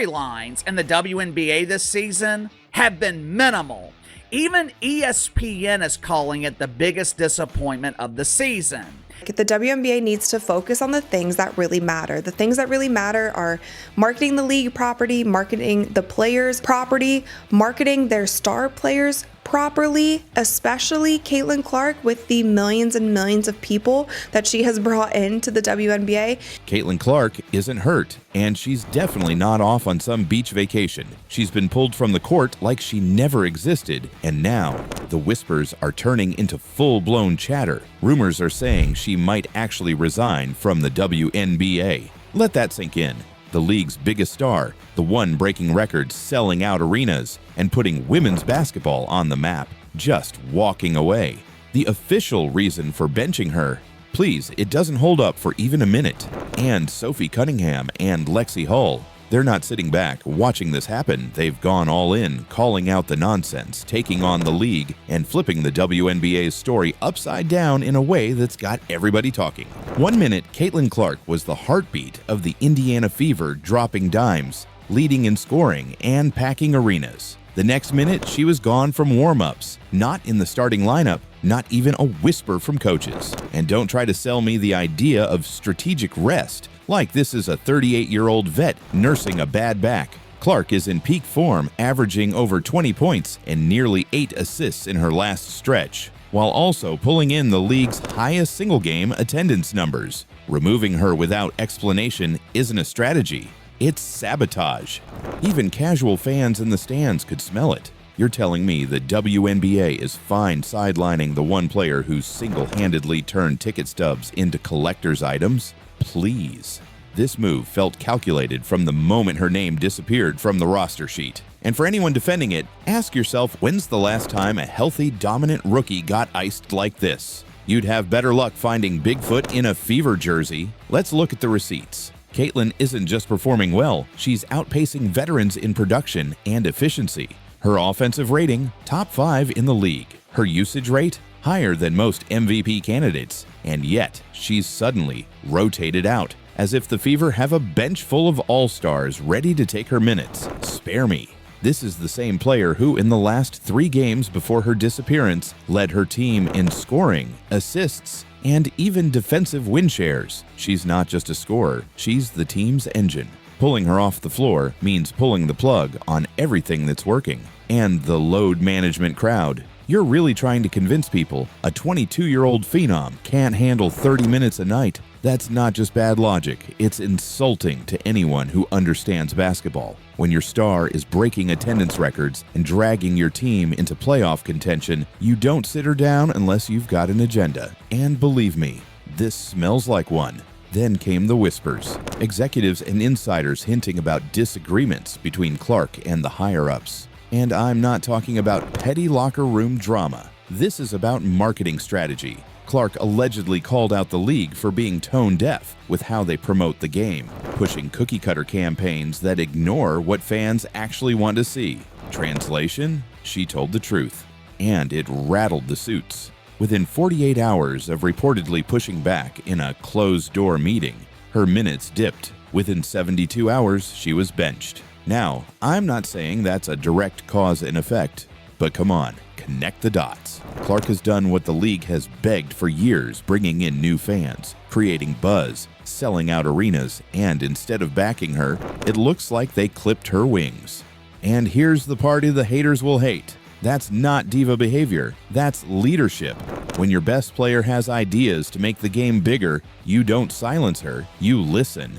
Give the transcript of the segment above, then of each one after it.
storylines in the WNBA this season have been minimal. Even ESPN is calling it the biggest disappointment of the season. The WNBA needs to focus on the things that really matter. The things that really matter are marketing the league property, marketing the players property, marketing their star players properly, especially Caitlin Clark with the millions and millions of people that she has brought into the WNBA. Caitlin Clark isn't hurt, and she's definitely not off on some beach vacation. She's been pulled from the court like she never existed, and now the whispers are turning into full-blown chatter. Rumors are saying she might actually resign from the WNBA. Let that sink in. The league's biggest star, the one breaking records, selling out arenas, and putting women's basketball on the map, just walking away. The official reason for benching her? Please, it doesn't hold up for even a minute. And Sophie Cunningham and Lexie Hull, they're not sitting back watching this happen. They've gone all in, calling out the nonsense, taking on the league, and flipping the WNBA's story upside down in a way that's got everybody talking. 1 minute, Caitlin Clark was the heartbeat of the Indiana Fever, dropping dimes, leading in scoring, and packing arenas. The next minute, she was gone from warmups, not in the starting lineup, not even a whisper from coaches. And don't try to sell me the idea of strategic rest, like this is a 38-year-old vet nursing a bad back. Clark is in peak form, averaging over 20 points and nearly 8 assists in her last stretch, while also pulling in the league's highest single-game attendance numbers. Removing her without explanation isn't a strategy. It's sabotage. Even casual fans in the stands could smell it. You're telling me the WNBA is fine sidelining the one player who's single-handedly turned ticket stubs into collector's items? Please. This move felt calculated from the moment her name disappeared from the roster sheet. And for anyone defending it, ask yourself, when's the last time a healthy, dominant rookie got iced like this? You'd have better luck finding Bigfoot in a Fever jersey. Let's look at the receipts. Caitlin isn't just performing well, she's outpacing veterans in production and efficiency. Her offensive rating, top 5 in the league. Her usage rate, higher than most MVP candidates. And yet, she's suddenly rotated out, as if the Fever have a bench full of all-stars ready to take her minutes. Spare me. This is the same player who, in the last 3 games before her disappearance, led her team in scoring, assists, and even defensive win shares. She's not just a scorer, she's the team's engine. Pulling her off the floor means pulling the plug on everything that's working. And the load management crowd. You're really trying to convince people a 22-year-old phenom can't handle 30 minutes a night. That's not just bad logic, it's insulting to anyone who understands basketball. When your star is breaking attendance records and dragging your team into playoff contention, you don't sit her down unless you've got an agenda. And believe me, this smells like one. Then came the whispers. Executives and insiders hinting about disagreements between Clark and the higher-ups. And I'm not talking about petty locker room drama. This is about marketing strategy. Clark allegedly called out the league for being tone-deaf with how they promote the game, pushing cookie-cutter campaigns that ignore what fans actually want to see. Translation? She told the truth. And it rattled the suits. Within 48 hours of reportedly pushing back in a closed-door meeting, her minutes dipped. Within 72 hours, she was benched. Now, I'm not saying that's a direct cause and effect, but come on, connect the dots. Clark has done what the league has begged for years, bringing in new fans, creating buzz, selling out arenas, and instead of backing her, it looks like they clipped her wings. And here's the party the haters will hate. That's not diva behavior, that's leadership. When your best player has ideas to make the game bigger, you don't silence her, you listen.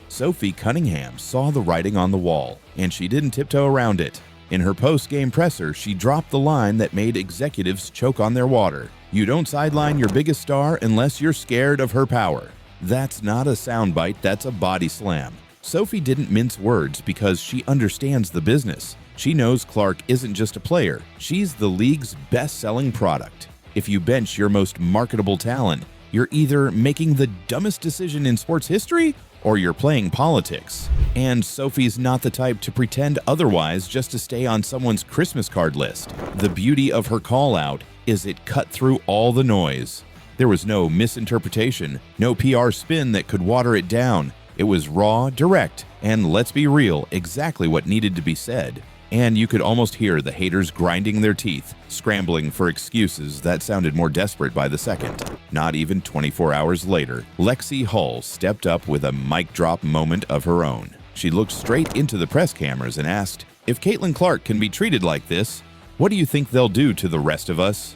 Sophie Cunningham saw the writing on the wall, and she didn't tiptoe around it. In her post-game presser, she dropped the line that made executives choke on their water. You don't sideline your biggest star unless you're scared of her power. That's not a soundbite, that's a body slam. Sophie didn't mince words because she understands the business. She knows Clark isn't just a player, she's the league's best-selling product. If you bench your most marketable talent, you're either making the dumbest decision in sports history or you're playing politics. And Sophie's not the type to pretend otherwise just to stay on someone's Christmas card list. The beauty of her call-out is it cut through all the noise. There was no misinterpretation, no PR spin that could water it down. It was raw, direct, and let's be real, exactly what needed to be said. And you could almost hear the haters grinding their teeth, scrambling for excuses that sounded more desperate by the second. Not even 24 hours later, Lexie Hull stepped up with a mic drop moment of her own. She looked straight into the press cameras and asked, "If Caitlin Clark can be treated like this, what do you think they'll do to the rest of us?"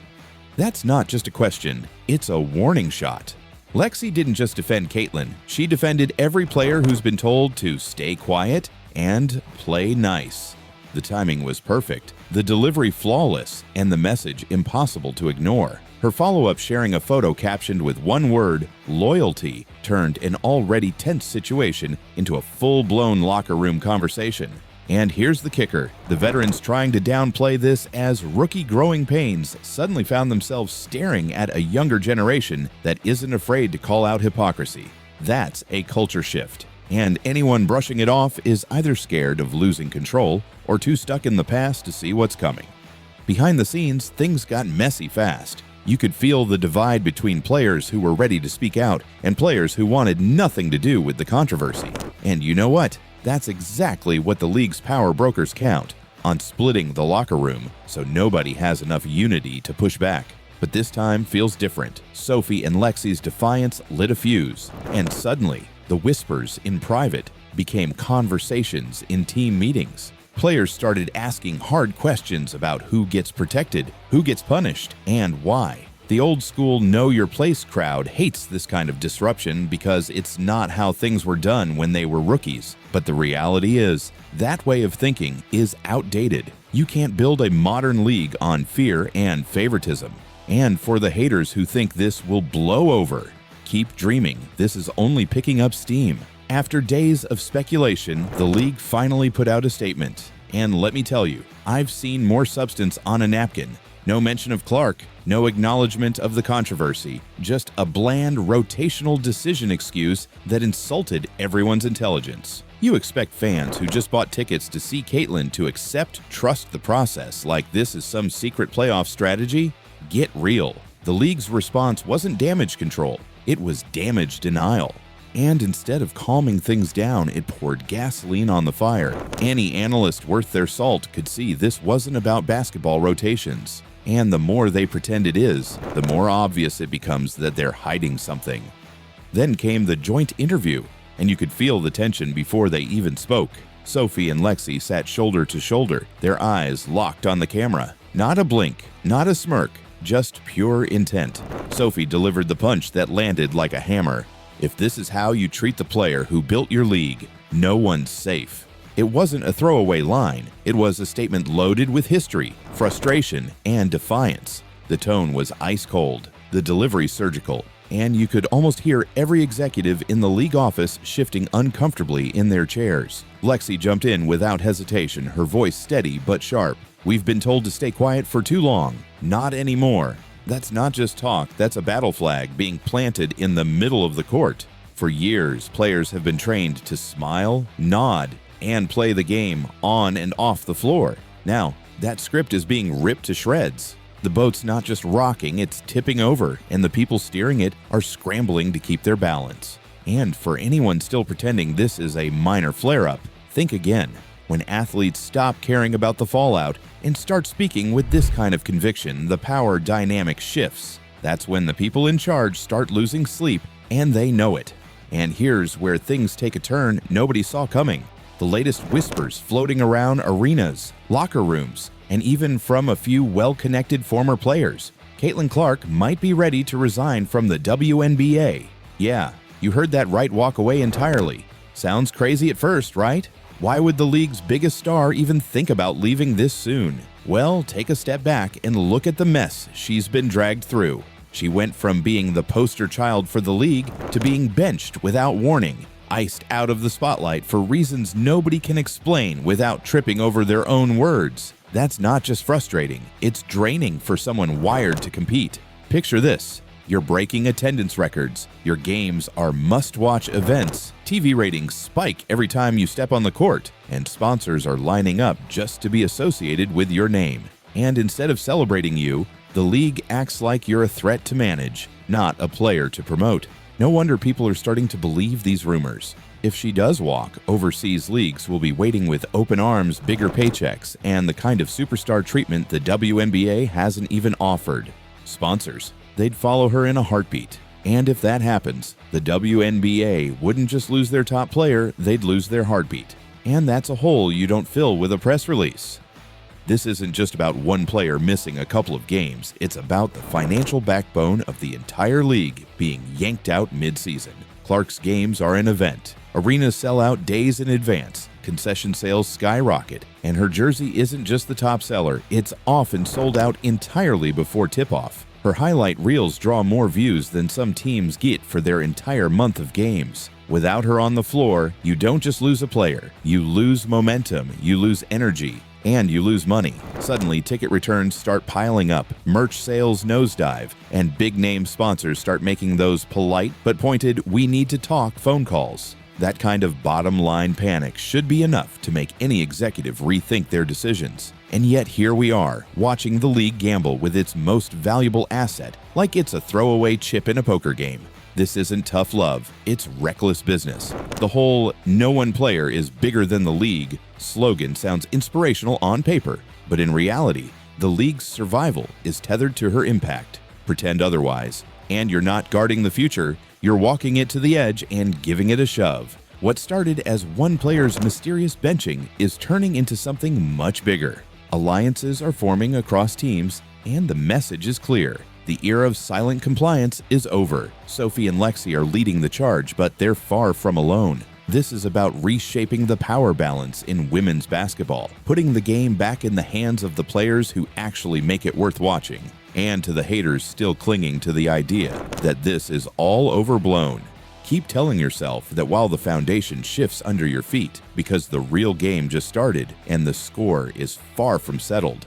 That's not just a question, it's a warning shot. Lexie didn't just defend Caitlin, she defended every player who's been told to stay quiet and play nice. The timing was perfect, the delivery flawless, and the message impossible to ignore. Her follow-up sharing a photo captioned with one word, loyalty, turned an already tense situation into a full-blown locker room conversation. And here's the kicker. The veterans trying to downplay this as rookie growing pains suddenly found themselves staring at a younger generation that isn't afraid to call out hypocrisy. That's a culture shift. And anyone brushing it off is either scared of losing control or too stuck in the past to see what's coming. Behind the scenes, things got messy fast. You could feel the divide between players who were ready to speak out and players who wanted nothing to do with the controversy. And you know what? That's exactly what the league's power brokers count on, splitting the locker room so nobody has enough unity to push back. But this time feels different. Sophie and Lexie's defiance lit a fuse, and suddenly, the whispers in private became conversations in team meetings. Players started asking hard questions about who gets protected, who gets punished, and why. The old school know your place crowd hates this kind of disruption because it's not how things were done when they were rookies. But the reality is, that way of thinking is outdated. You can't build a modern league on fear and favoritism. And for the haters who think this will blow over, keep dreaming. This is only picking up steam. After days of speculation, the league finally put out a statement. And let me tell you, I've seen more substance on a napkin. No mention of Clark, no acknowledgement of the controversy, just a bland rotational decision excuse that insulted everyone's intelligence. You expect fans who just bought tickets to see Caitlin to trust the process like this is some secret playoff strategy? Get real. The league's response wasn't damage control, it was damage denial. And instead of calming things down, it poured gasoline on the fire. Any analyst worth their salt could see this wasn't about basketball rotations. And the more they pretend it is, the more obvious it becomes that they're hiding something. Then came the joint interview, and you could feel the tension before they even spoke. Sophie and Lexie sat shoulder to shoulder, their eyes locked on the camera. Not a blink, not a smirk, just pure intent. Sophie delivered the punch that landed like a hammer. If this is how you treat the player who built your league, no one's safe. It wasn't a throwaway line. It was a statement loaded with history, frustration, and defiance. The tone was ice cold, the delivery surgical, and you could almost hear every executive in the league office shifting uncomfortably in their chairs. Lexie jumped in without hesitation, her voice steady but sharp. "We've been told to stay quiet for too long. Not anymore." That's not just talk, that's a battle flag being planted in the middle of the court. For years, players have been trained to smile, nod, and play the game on and off the floor. Now, that script is being ripped to shreds. The boat's not just rocking, it's tipping over, and the people steering it are scrambling to keep their balance. And for anyone still pretending this is a minor flare-up, think again. When athletes stop caring about the fallout and start speaking with this kind of conviction, the power dynamic shifts. That's when the people in charge start losing sleep, and they know it. And here's where things take a turn nobody saw coming. The latest whispers floating around arenas, locker rooms, and even from a few well-connected former players. Caitlin Clark might be ready to resign from the WNBA. Yeah, you heard that right, walk away entirely. Sounds crazy at first, right? Why would the league's biggest star even think about leaving this soon? Well, take a step back and look at the mess she's been dragged through. She went from being the poster child for the league to being benched without warning, iced out of the spotlight for reasons nobody can explain without tripping over their own words. That's not just frustrating, it's draining for someone wired to compete. Picture this. You're breaking attendance records. Your games are must-watch events. TV ratings spike every time you step on the court, and sponsors are lining up just to be associated with your name. And instead of celebrating you, the league acts like you're a threat to manage, not a player to promote. No wonder people are starting to believe these rumors. If she does walk, overseas leagues will be waiting with open arms, bigger paychecks, and the kind of superstar treatment the WNBA hasn't even offered. Sponsors, they'd follow her in a heartbeat. And if that happens, the WNBA wouldn't just lose their top player, they'd lose their heartbeat. And that's a hole you don't fill with a press release. This isn't just about one player missing a couple of games, it's about the financial backbone of the entire league being yanked out mid-season. Clark's games are an event. Arenas sell out days in advance, concession sales skyrocket, and her jersey isn't just the top seller, it's often sold out entirely before tip-off. Her highlight reels draw more views than some teams get for their entire month of games. Without her on the floor, you don't just lose a player, you lose momentum, you lose energy, and you lose money. Suddenly, ticket returns start piling up, merch sales nosedive, and big-name sponsors start making those polite but pointed "we need to talk" phone calls. That kind of bottom-line panic should be enough to make any executive rethink their decisions. And yet here we are, watching the league gamble with its most valuable asset like it's a throwaway chip in a poker game. This isn't tough love, it's reckless business. The whole "no one player is bigger than the league" slogan sounds inspirational on paper, but in reality, the league's survival is tethered to her impact. Pretend otherwise, and you're not guarding the future, you're walking it to the edge and giving it a shove. What started as one player's mysterious benching is turning into something much bigger. Alliances are forming across teams, and the message is clear. The era of silent compliance is over. Sophie and Lexie are leading the charge, but they're far from alone. This is about reshaping the power balance in women's basketball, putting the game back in the hands of the players who actually make it worth watching, and to the haters still clinging to the idea that this is all overblown. Keep telling yourself that while the foundation shifts under your feet, because the real game just started and the score is far from settled.